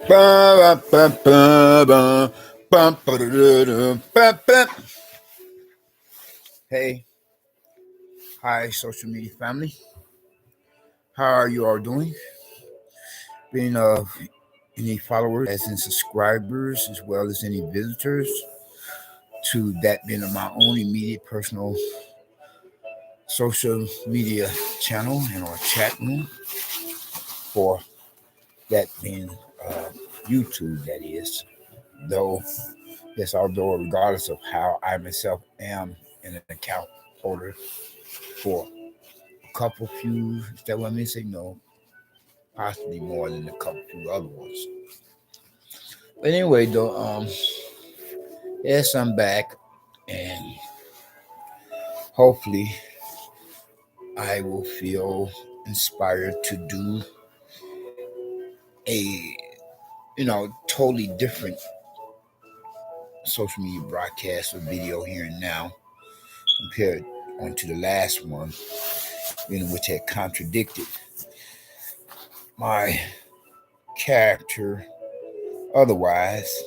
Ba, ba, ba, ba, ba, ba, da, da, ba, ba. Hey, hi, social media family. How are you all doing? Being any followers, as in subscribers, as well as any visitors to that being my own immediate personal social media channel and our chat room for that being YouTube, that is. Though, yes, although regardless of how I myself am an account holder for a couple few, is that what I mean? Say no, possibly more than a couple few other ones. But anyway, though, yes, I'm back, and hopefully, I will feel inspired to do a totally different social media broadcast or video here and now compared onto the last one, which had contradicted my character otherwise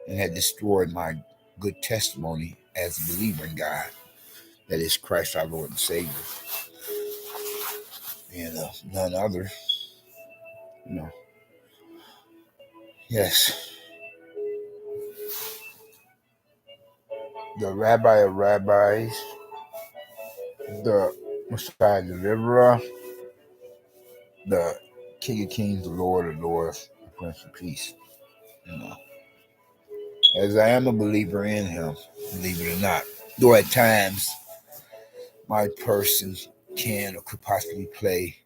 and had destroyed my good testimony as a believer in God, that is Christ our Lord and Savior, and none other. You know, yes, the Rabbi of Rabbis, the Messiah Deliverer, the King of Kings, the Lord of Lords, the Prince of Peace. As I am a believer in Him, believe it or not, though at times my person can or could possibly play,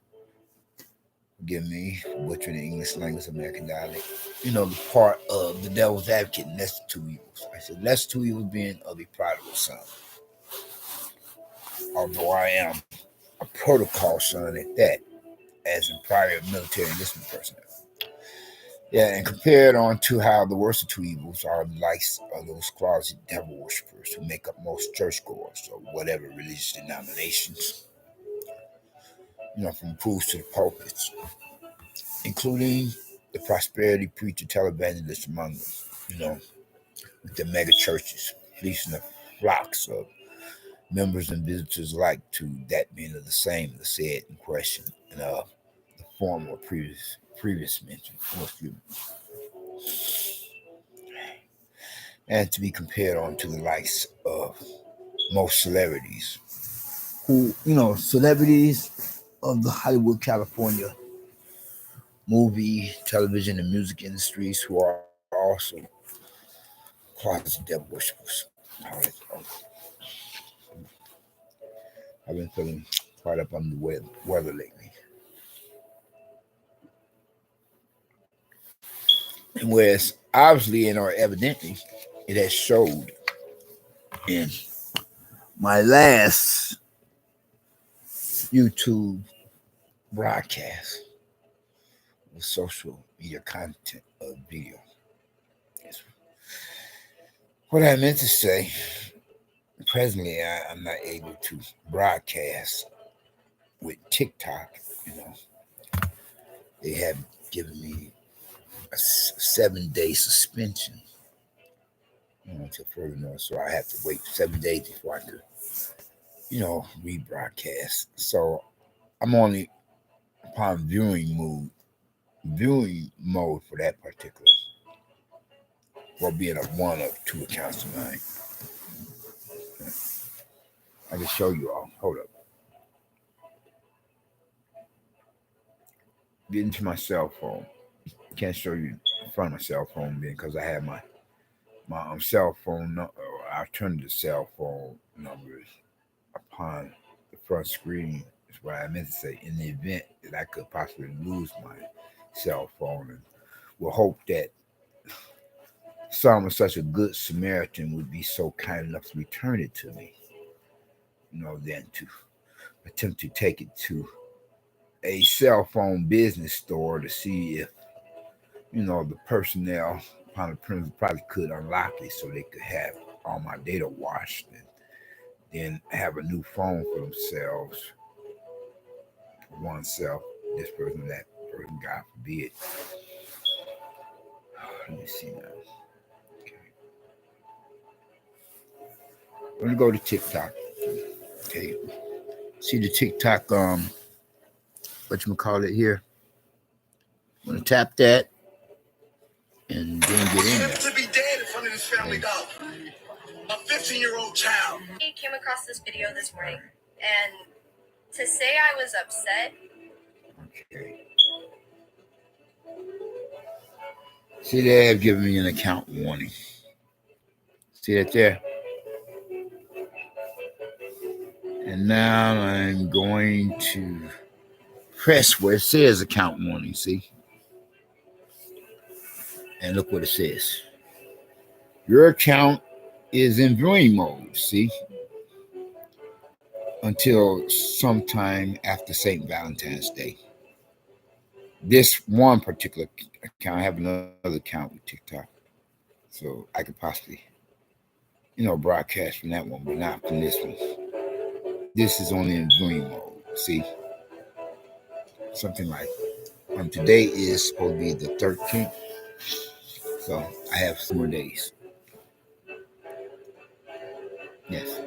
forgive me for butchering the English language, American dialect, the part of the devil's advocate, and that's the two evils. I said, that's two evils being of a prodigal son. Although I am a protocol son at that, as in prior military enlistment personnel. Yeah, and compared on to how the worst of two evils are the likes of those closet devil worshippers who make up most churchgoers or whatever religious denominations, from pools to the pulpits, including the prosperity preacher televangelists among them, with the mega churches, fleecing the flocks of members and visitors alike to that being of the same, the said in question, and the former previous mention, and to be compared on to the likes of most celebrities who, celebrities of the Hollywood, California movie, television, and music industries who are also closet devil worshippers. I've been feeling quite up under the weather lately. And whereas obviously and or evidently it has showed in my last YouTube broadcast with social media content of video. What I meant to say, presently I'm not able to broadcast with TikTok. They have given me a 7-day suspension until further notice, so I have to wait 7 days before I could, rebroadcast. So I'm only upon viewing mode for that particular, or being a one of two accounts of mine. I can show you all. Hold up. Get into my cell phone. Can't show you in front of my cell phone because I have my cell phone or alternative cell phone numbers upon the front screen. Is what I meant to say. In the event that I could possibly lose my cell phone, and will hope that someone such a good Samaritan would be so kind enough to return it to me, than to attempt to take it to a cell phone business store to see if, the personnel upon the premise probably could unlock it so they could have all my data washed and then have a new phone for themselves, for oneself, this person, that person, God forbid. Let me see now. Okay. We're gonna go to TikTok. Okay. See the TikTok what you call it here. I'm gonna tap that and then get in there. To be dead in front of his family dog. A 15-year-old child. He came across this video this morning, and to say I was upset. Okay. See, they have given me an account warning. See that there? And now I'm going to press where it says account warning, see? And look what it says. Your account is in viewing mode, see? Until sometime after St. Valentine's Day. This one particular account, I have another account with TikTok. So I could possibly, broadcast from that one, but not from this one. This is only in viewing mode, see? Something like today is supposed to be the 13th. So I have some more days. Yes.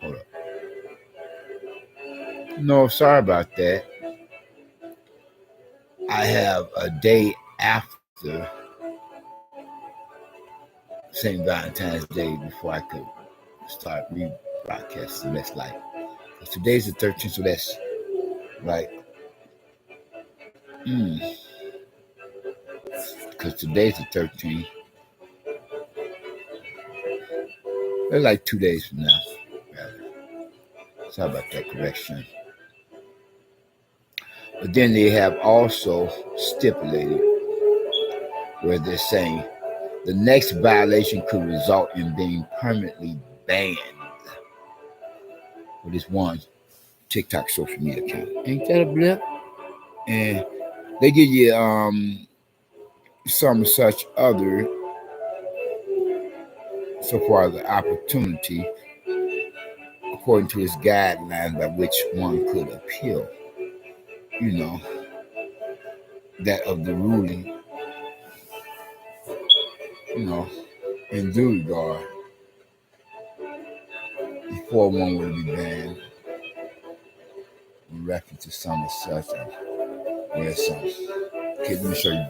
Hold up. No, sorry about that. I have a day after St. Valentine's Day before I could start rebroadcasting. That's like, today's the 13th, so that's like, because today's the 13th. It's like 2 days from now. Sorry about that correction. But then they have also stipulated where they're saying the next violation could result in being permanently banned for this one TikTok social media account. Ain't that a blip? And they give you some such other so far the opportunity according to his guidelines by which one could appeal, that of the ruling, in due regard before one would be banned in reference to some as such or some. Okay, let me show you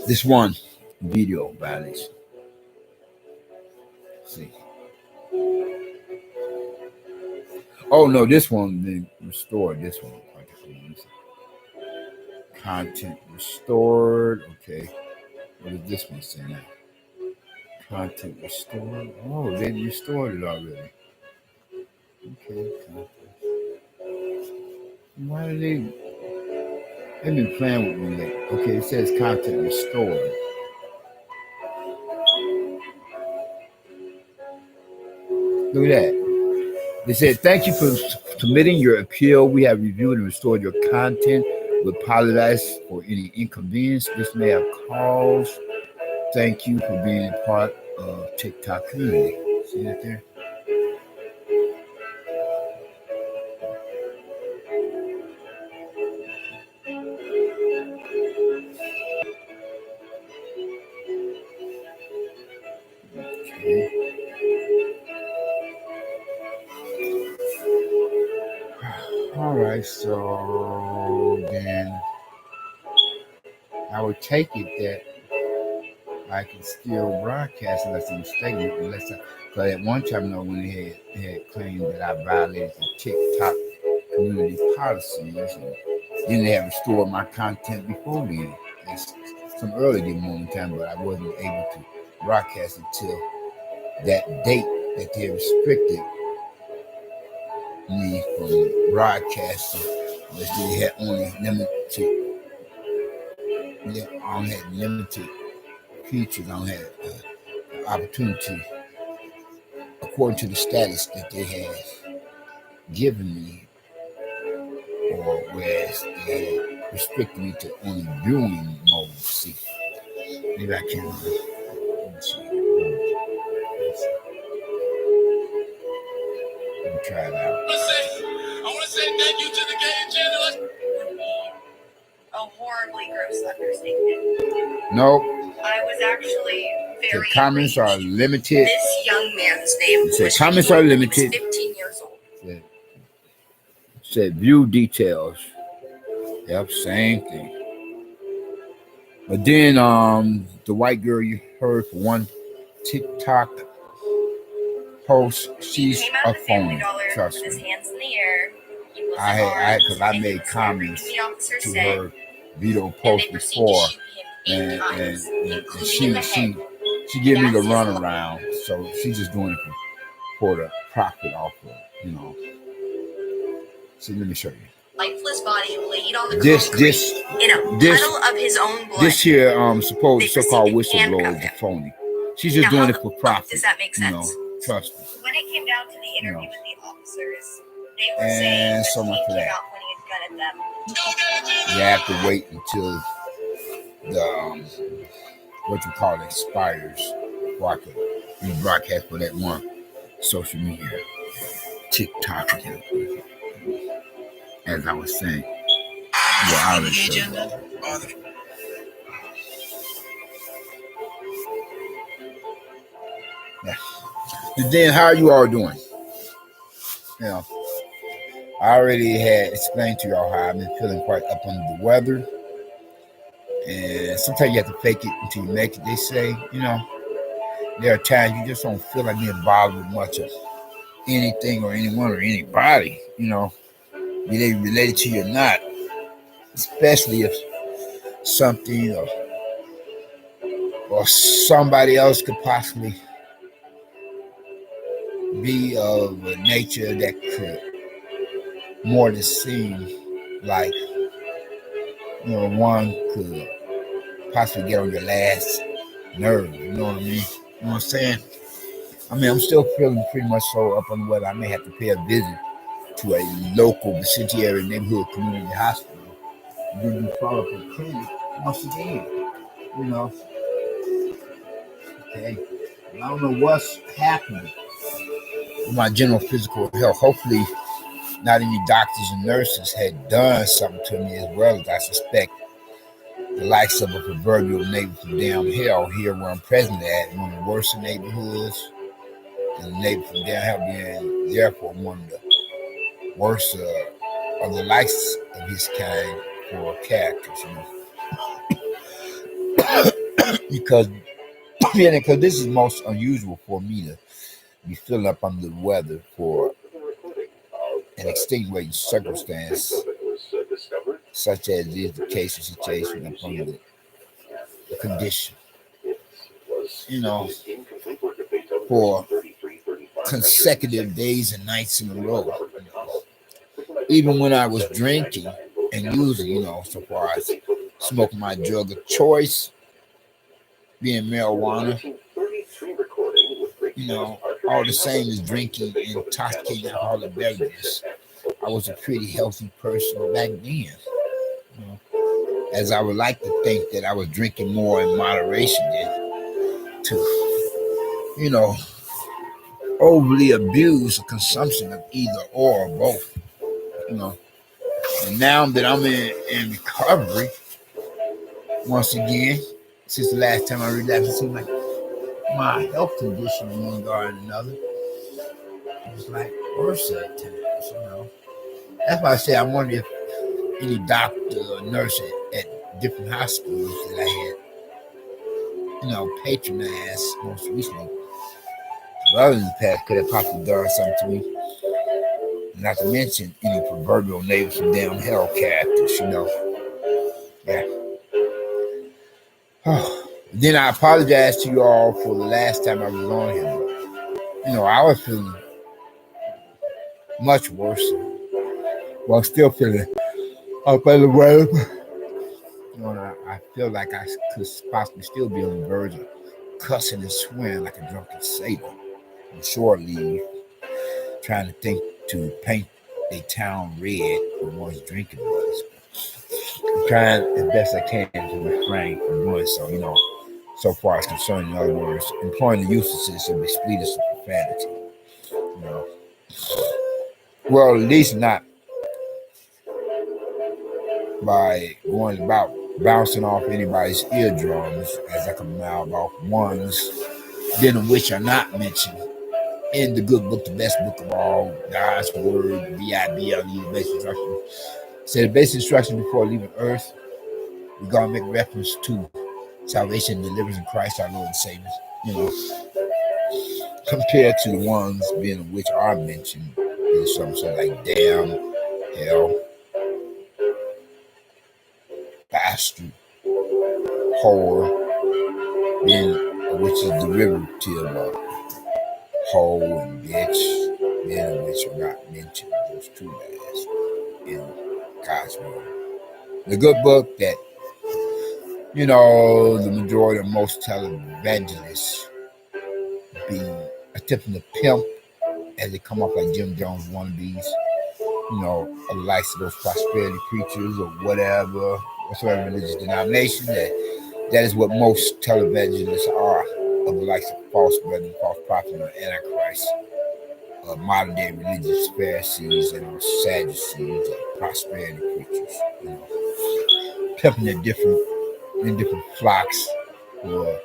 this one video violation. Let's see. Oh no, this one been restored. This one. Content restored. Okay. What does this one say now? Content restored. Oh, they restored it already. Okay. Why are they've been playing with me lately. Okay, it says content restored. Look at that. They said, thank you for submitting your appeal. We have reviewed and restored your content. We apologize for any inconvenience this may have caused. Thank you for being a part of TikTok community. See that there? Okay. All right, so then I would take it that I can still broadcast unless I'm mistaken, but at one time, when they had claimed that I violated the TikTok community policies, and then they had restored my content before then. It's some early morning time, but I wasn't able to broadcast until that date that they restricted me from broadcasting. Unless they had only limited features. I don't have opportunity according to the status that they have given me, or whereas they had restricted me to only viewing mode. See, maybe I can. Let me see. Let me try it out. I want to say thank you to the gay channel. horribly gross understatement. Nope. I was actually very. The comments are limited. This young man's name was comments are limited. 15 years old. Said view details. Yep, same thing. But then the white girl you heard for one TikTok post, she's a phony. Trust me. With his hands in the air. Because I made comments to her video post before, and she gave me the runaround. So she's just doing it for the profit off of, See, let me show you. Lifeless body laid on the concrete in a puddle of his own blood. This here, so-called whistleblower is a phony. She's just doing it for profit. Does that make sense? Trust me. When it came down to the interview with the officers, they were saying that so much for that. out pointing his gun at them. You have to wait until the expires before I could rebroadcast for that one social media TikTok account. As I was saying, And then how are you all doing? I already had explained to y'all how I've been feeling quite up under the weather. And sometimes you have to fake it until you make it, they say. There are times you just don't feel like being bothered with much of anything or anyone or anybody, be they related to you or not. Especially if something or somebody else could possibly be of a nature that could more than seem like one could possibly get on your last nerve. You know what I mean? You know what I'm saying? I'm still feeling pretty much so up on the weather. I may have to pay a visit to a local vicinity neighborhood community hospital. Then you follow up a clinic once again. Okay. I don't know what's happening with my general physical health. Hopefully, not any doctors and nurses had done something to me as well as I suspect the likes of a proverbial neighbor from down hell here where I'm present at, in one of the worst neighborhoods, and the neighbor from down hell being therefore one of the worst of the likes of his kind for characters, because this is most unusual for me to be feeling up under the weather for an extenuating circumstance, such as is the case of situation up under the condition, for consecutive days and nights in a row. Even when I was drinking and using, so far as smoking my drug of choice, being marijuana, all the same as drinking intoxicating alcoholic beverages. I was a pretty healthy person back then. As I would like to think that I was drinking more in moderation than to, overly abuse the consumption of either or both. And now that I'm in recovery, once again, since the last time I relapsed, it seems like my health condition in one regard and another is like worse at times, That's why I say I wonder if any doctor or nurse at different hospitals that I had, patronized most recently, rather than the past, could have possibly done something to me. Not to mention any proverbial neighbors from down hell characters, Yeah. Then I apologize to you all for the last time I was on here. I was feeling much worse. Well, I'm still feeling up under the weather. I feel like I could possibly still be on the verge of cussing and swearing like a drunken sailor on shore leave, trying to think to paint a town red for one's drinking was. I'm trying as best I can to refrain from doing so, so far as concerned, in other words, employing the usages of the expletive profanity. Well, at least not by going about bouncing off anybody's eardrums as I come now about ones, then of which are not mentioned in the good book, the best book of all, God's word, Bible, basic instruction. Said the basic instruction before leaving earth, we're gonna make reference to salvation and deliverance in Christ our Lord and Savior. You know, compared to the ones being of which are mentioned in some sort like damn, hell, bastard, whore, being which is derivative of hoe and bitch, being of which are not mentioned, those two last in God's word. The good book that, you know, the majority of most televangelists be attempting to pimp as they come off like Jim Jones wannabes, you know, of the likes of those prosperity preachers or whatsoever religious denomination, that is what most televangelists are, of the likes of false brethren, false prophets, or antichrist, modern day religious Pharisees and Sadducees, prosperity preachers, you know, pimping in different flocks for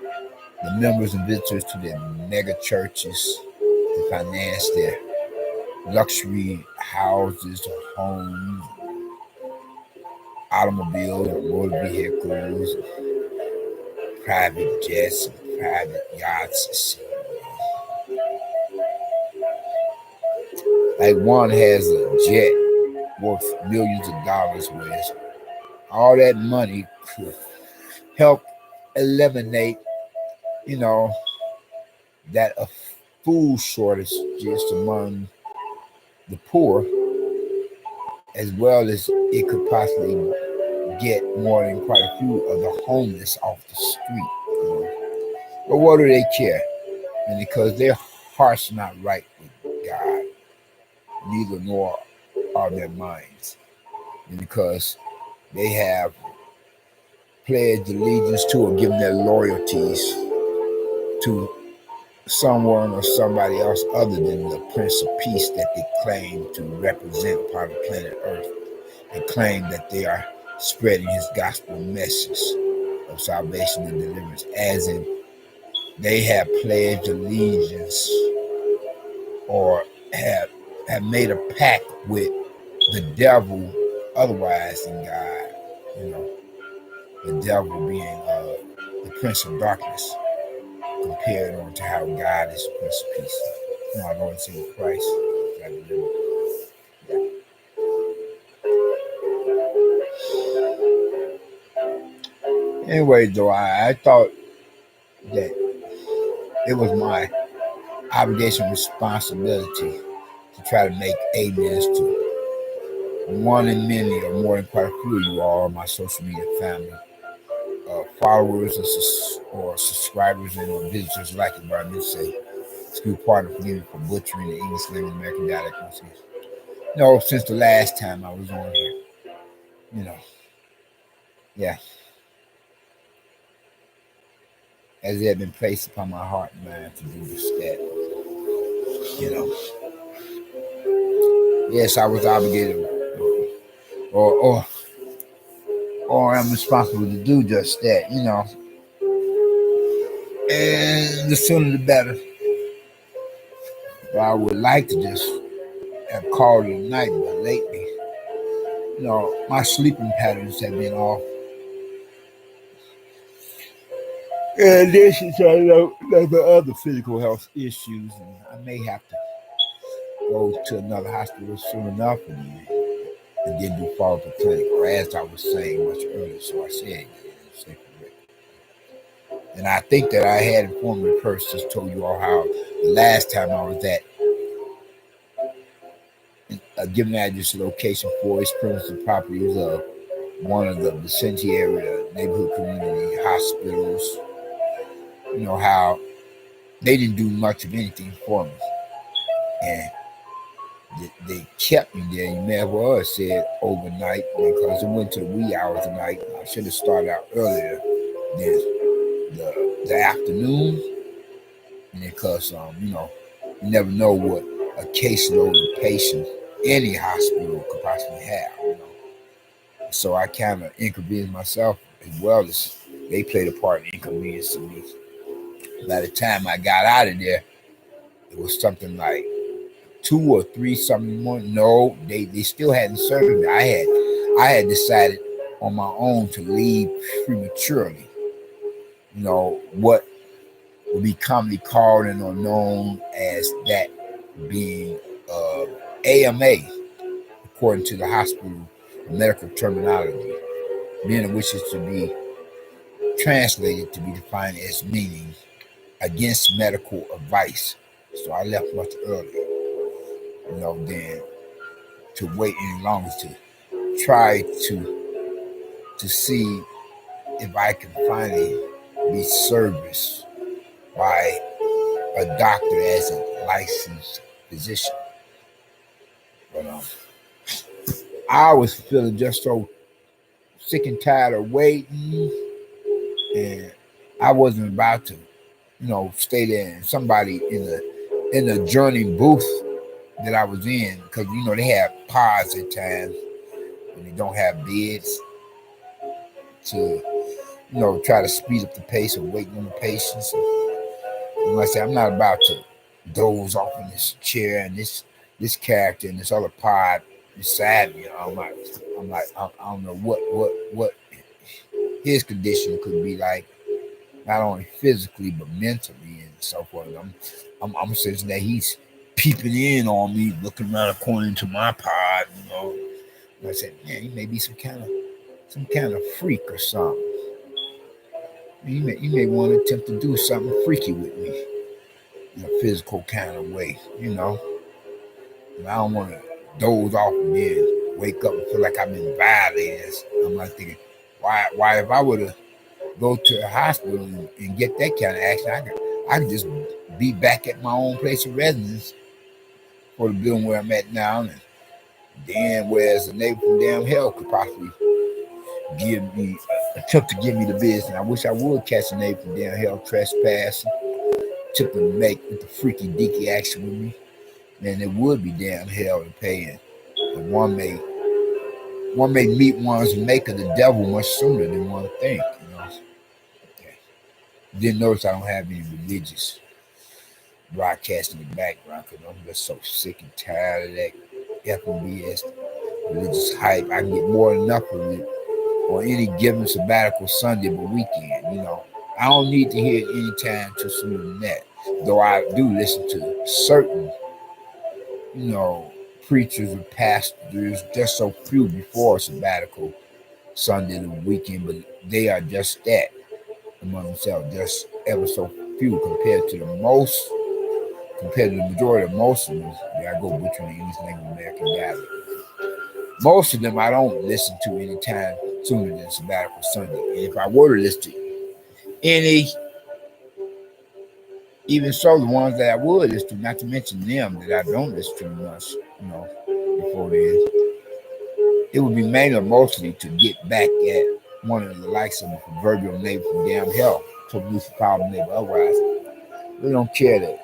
the members and visitors to their mega churches to finance their luxury houses or homes, automobiles or motor vehicles, private jets and private yachts. Like one has a jet worth millions of dollars, whereas all that money could help eliminate, you know, that a food shortage just among the poor, as well as it could possibly get more than quite a few of the homeless off the street. You know? But what do they care? And because their heart's not right with God, neither nor are their minds. And because they have pledged allegiance to or given their loyalties to someone or somebody else other than the Prince of Peace that they claim to represent upon the planet Earth, and claim that they are spreading his gospel message of salvation and deliverance, as in they have pledged allegiance or have made a pact with the devil otherwise than God. You know, the devil being the Prince of Darkness, compared on to how God is the Prince of Peace. Our Lord and Savior Christ. Anyway, though, I thought that it was my obligation and responsibility to try to make amens to one in many or more than quite a few of you all, my social media family, followers or subscribers and visitors like it, but I did say, excuse pardon for me for butchering the English language American dialect. No, since the last time I was on here, you know, yeah, as it had been placed upon my heart and mind to do this, that, you know. Yes, I was obligated, or I'm responsible to do just that, you know. And the sooner the better. But I would like to just have called it a night, but lately, you know, my sleeping patterns have been off. In addition to the other physical health issues, and I may have to go to another hospital soon enough and then do follow-up clinic, or as I was saying much earlier, so I said, and I think that I had informed the person, just told you all how the last time I was at giving address location for its premises properties of one of the Vicente area neighborhood community hospitals. You know how they didn't do much of anything for me, and they kept me there. You may have well have said overnight, because it went to the wee hours of the night. I should have started out earlier than the afternoon, and because you know, you never know what a caseload of patients any hospital could possibly have. You know, So I kind of inconvenienced myself as well as they played a part in inconveniencing me. By the time I got out of there, it was something like 2 or 3 something more. No, they still hadn't served me. I had decided on my own to leave prematurely. What would be commonly called and or known as that being AMA, according to the hospital medical terminology, meaning which is to be translated to be defined as meaning against medical advice. So I left much earlier, than to wait any longer to try to see if I can finally be serviced by a doctor as a licensed physician. But I was feeling just so sick and tired of waiting, and I wasn't about to, stay there. And somebody in the journey booth that I was in, because they have pods at times when they don't have beds to try to speed up the pace of waiting on the patients. And like I said, I'm not about to doze off in this chair and this character and this other pod beside me. I don't know what his condition could be like, not only physically but mentally and so forth. I'm sensing that he's peeping in on me, looking around the corner into my pod. And I said, man, he may be some kind of freak or something. You may want to attempt to do something freaky with me in a physical kind of way. And I don't want to doze off and then wake up and feel like I've been violated. I'm like thinking, why if I were to go to a hospital and get that kind of action, I could just be back at my own place of residence for the building where I'm at now, and then whereas the neighbor from damn hell could possibly attempt to give me the business. And I wish I would catch a neighbor from damn hell trespassing, attempt to make with the freaky deaky action with me. Then it would be damn hell to pay, and one may meet one's maker, the devil, much sooner than one think. Okay. Didn't notice I don't have any religious broadcast in the background because I'm just so sick and tired of that FBS religious hype. I can get more than enough of it on any given sabbatical Sunday but weekend. I don't need to hear it any time too soon than that. Though I do listen to certain, preachers and pastors, just so few before sabbatical Sunday and the weekend, but they are just that among themselves, just ever so few compared to the majority of most of them. I go butchering the English language American dialect. Most of them I don't listen to any time sooner than sabbatical Sunday. And if I were to listen to any, even so, the ones that I would listen to, not to mention them that I don't listen to much, before then, it would be mainly or mostly to get back at one of the likes of the proverbial neighbor from damn hell, to produce a problem neighbor. Otherwise, we don't care that,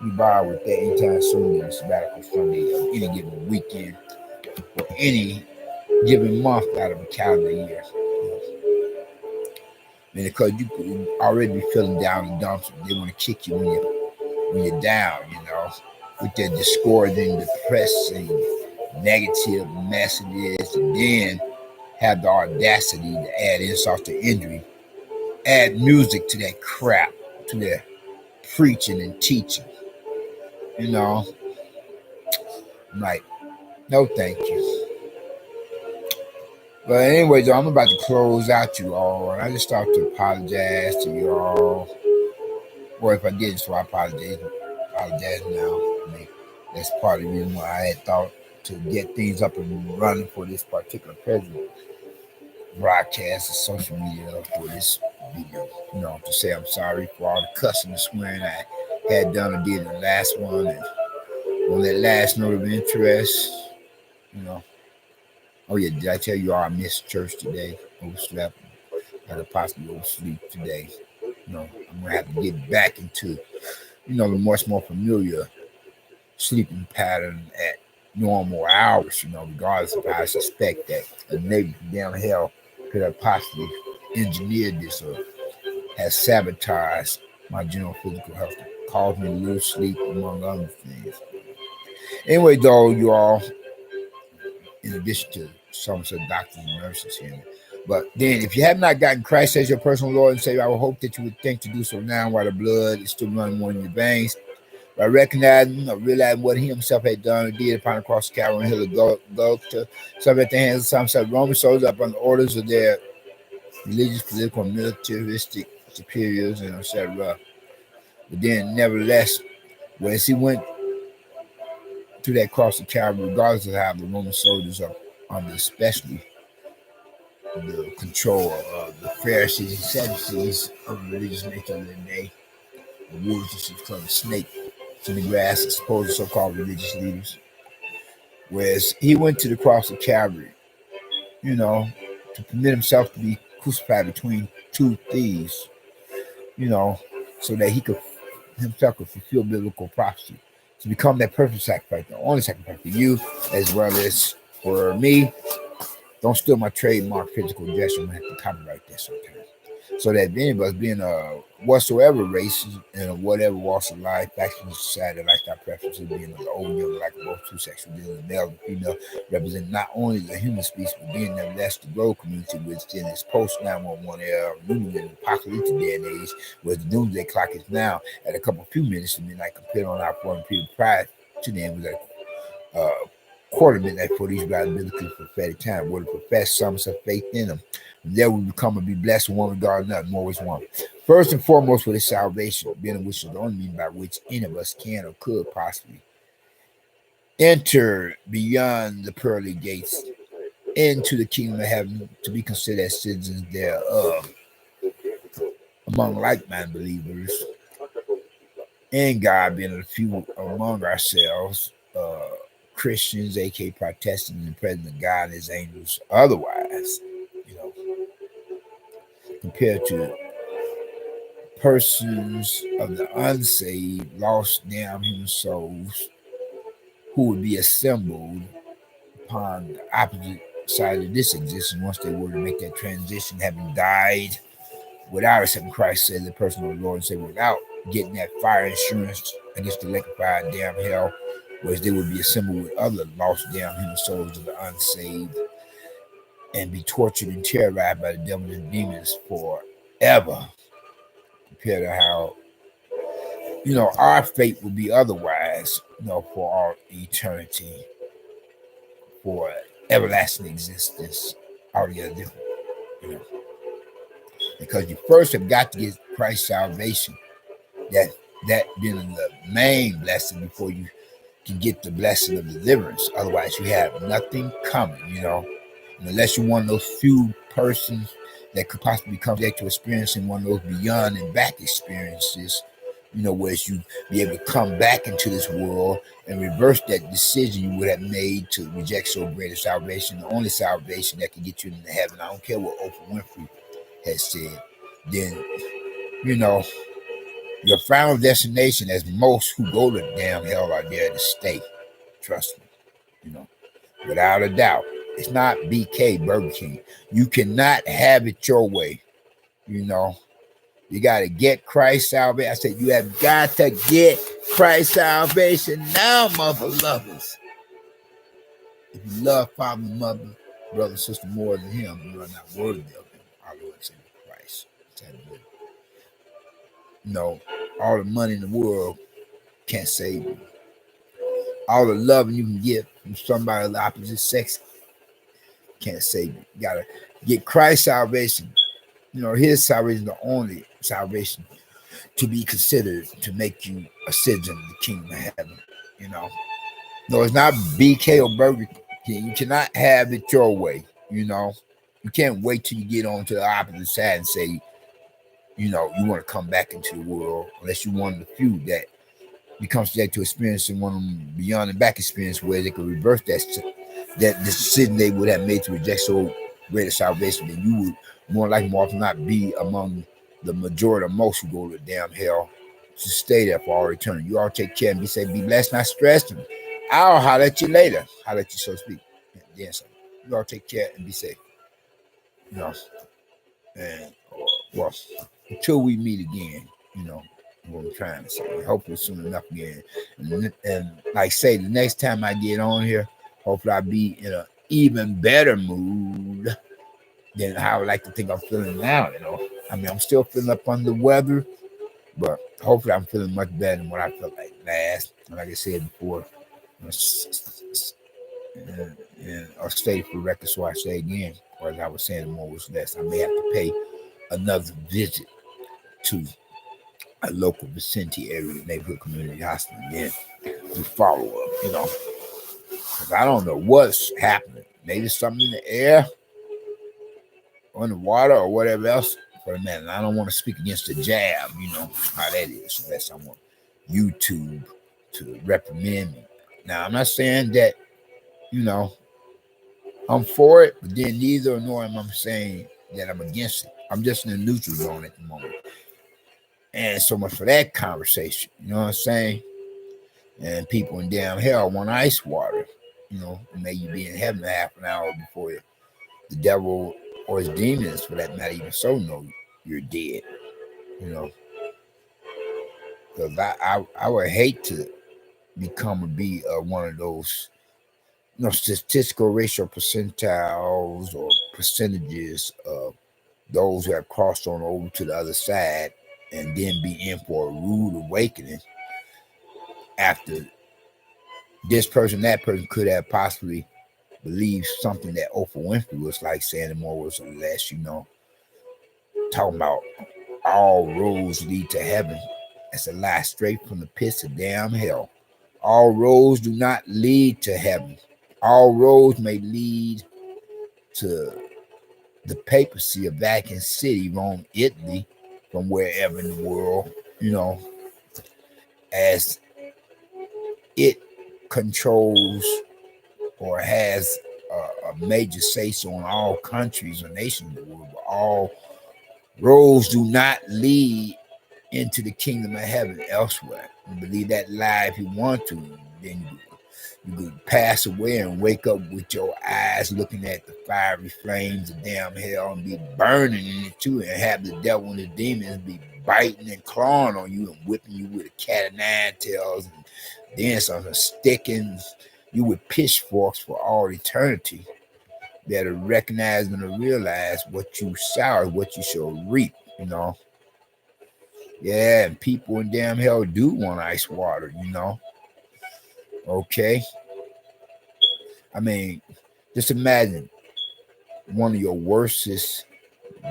we bother with that anytime soon than sabbatical Sunday of any given weekend or any given month out of a calendar year. And because you could already be feeling down and dumps, they want to kick you when you're down, with their discouraging, depressing, negative messages, and then have the audacity to add insult to injury, add music to that crap, to their preaching and teaching. I'm like, no, thank you. But anyway, though, I'm about to close out you all, and I just start to apologize to you all. Or if I didn't, so I apologize now. That's part of the reason why I had thought to get things up and running for this particular president broadcast and social media for this video. To say I'm sorry for all the cussing and swearing I had done or did in the last one, and on that last note of interest, oh yeah, did I tell you all I missed church today? Overslept. I could possibly oversleep today. I'm gonna have to get back into, the much more familiar sleeping pattern at normal hours, regardless of how I suspect that a neighbor from down hell could have possibly engineered this or has sabotaged my general physical health, caused me to lose sleep, among other things. Anyway, though, you all, in addition to some sort of doctors and nurses here. But then, if you have not gotten Christ as your personal Lord and Savior, I would hope that you would think to do so now while the blood is still running warm in your veins. By recognizing or realizing what he himself had done or did upon the cross of Calvary and Hill of Golgotha, some at the hands of some said Roman soldiers up on the orders of their religious, political, and militaristic superiors, and etc. But then, nevertheless, as he went to that cross of Calvary, regardless of how the Roman soldiers are under, especially the control of the Pharisees and Sadducees of the religious nature of their day, the wolves used to call the snake in the grass, I suppose the so-called religious leaders. Whereas he went to the cross of Calvary, to permit himself to be crucified between two thieves, so that he could himself could fulfill biblical prophecy, to become that perfect sacrifice, the only sacrifice for you as well as for me. Don't steal my trademark physical gesture. I'm gonna have to copyright that sometime. So that if any of us being whatsoever races and whatever walks of life, factions, society, lifestyle preferences, being the old, young, like both two sexual dealing, male and female, represent not only the human species, but being nevertheless the global community, which in this post 911 era, moving in the apocalyptic day and age, where the doomsday clock is now at a couple few minutes to midnight, compared on our foreign period prior to them was at quarter midnight for these guys biblically prophetic time, where to profess some faith in them. There will become and be blessed one regard nothing, always one. First and foremost for this salvation, being which is the only means by which any of us can or could possibly enter beyond the pearly gates into the kingdom of heaven to be considered as citizens thereof among like-minded believers and God being a few among ourselves, Christians, aka Protestants, and present of God and his angels otherwise, compared to persons of the unsaved, lost, damned human souls who would be assembled upon the opposite side of this existence once they were to make that transition, having died without accepting Christ as the personal Lord and Savior, without getting that fire insurance against the liquefied damn hell, whereas they would be assembled with other lost damn human souls of the unsaved and be tortured and terrorized by the devil and demons forever, compared to how our fate will be otherwise, for all eternity, for everlasting existence, altogether different, because you first have got to get Christ's salvation, that being the main blessing before you can get the blessing of deliverance. Otherwise, you have nothing coming, and unless you're one of those few persons that could possibly come back to experiencing one of those beyond and back experiences, where you be able to come back into this world and reverse that decision you would have made to reject so great a salvation, the only salvation that can get you into heaven. I don't care what Oprah Winfrey has said. Then, your final destination, as most who go to damn hell are there to stay. Trust me, without a doubt. It's not BK Burger King. You cannot have it your way, You got to get Christ's salvation. I said, you have got to get Christ's salvation now, mother lovers. If you love father, mother, brother, sister more than him, you are not worthy of him, our Lord and Savior Christ. All the money in the world can't save you. All the love you can get from somebody of the opposite sex can't save you. You got to get Christ's salvation. His salvation is the only salvation to be considered to make you a citizen of the kingdom of heaven. No, it's not BK or Burger King. You cannot have it your way. You can't wait till you get on to the opposite side and say, you want to come back into the world, unless you're one of the few that becomes subject to experiencing one of them beyond and back experience where they could reverse that decision they would have made to reject so great a salvation. Then you would more often not be among the majority of most who go to damn hell to stay there for all eternity. You all take care and be safe, be blessed, not stressed. I'll holler at you later. Holler at you, so to speak. Then some. You all take care and be safe. You know, and well, until we meet again, you know what I'm trying to say. Hopefully soon enough again. And like I say, the next time I get on here, hopefully I'll be in an even better mood than how I would like to think I'm feeling now. You know, I mean, I'm still feeling up under the weather, but hopefully I'm feeling much better than what I felt like last. Like I said before, and I'll stay for the record, so I say again, or as I was saying, more was less. I may have to pay another visit to a local vicinity area neighborhood community hospital again to follow up, you know, because I don't know what's happening. Maybe something in the air, or in the water, or whatever else. For a minute, I don't want to speak against the jab, you know how that is, unless I want YouTube to reprimand me. Now, I'm not saying that, you know, I'm for it, but then neither nor am I saying that I'm against it. I'm just in a neutral zone at the moment. And so much for that conversation. You know what I'm saying? And people in damn hell want ice water. You know, may you be in heaven half an hour before the devil or his demons, for that matter, even so, know you're dead. You know, because I would hate to become or be one of those, you know, statistical racial percentiles or percentages of those who have crossed on over to the other side and then be in for a rude awakening after this person, that person could have possibly believed something that Oprah Winfrey was like saying, more was or less, you know, talking about all roads lead to heaven. That's a lie straight from the pits of damn hell. All roads do not lead to heaven. All roads may lead to the papacy of Vatican City, Rome, Italy, from wherever in the world, you know, as it controls or has a major say-so in all countries or nations in the world. But all roads do not lead into the kingdom of heaven elsewhere. You believe that lie if you want to, then you could pass away and wake up with your eyes looking at the fiery flames of damn hell and be burning in it too, and have the devil and the demons be biting and clawing on you and whipping you with a cat of nine tails, and then something sticking you with pitchforks for all eternity. Better recognize and realize what you sow is what you shall reap, you know. Yeah, and people in damn hell do want ice water, you know. Okay. I mean, just imagine one of your worstest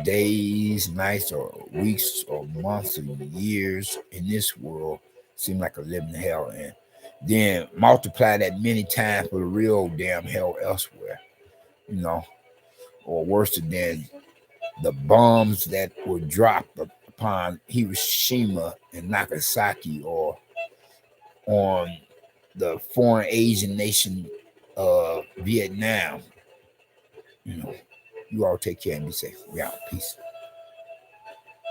days, nights, or weeks, or months, or years in this world seem like a living hell. And then multiply that many times for the real damn hell elsewhere, you know, or worse than the bombs that were dropped upon Hiroshima and Nagasaki, or on the foreign Asian nation of Vietnam. You know, you all take care and be safe. We out. Peace.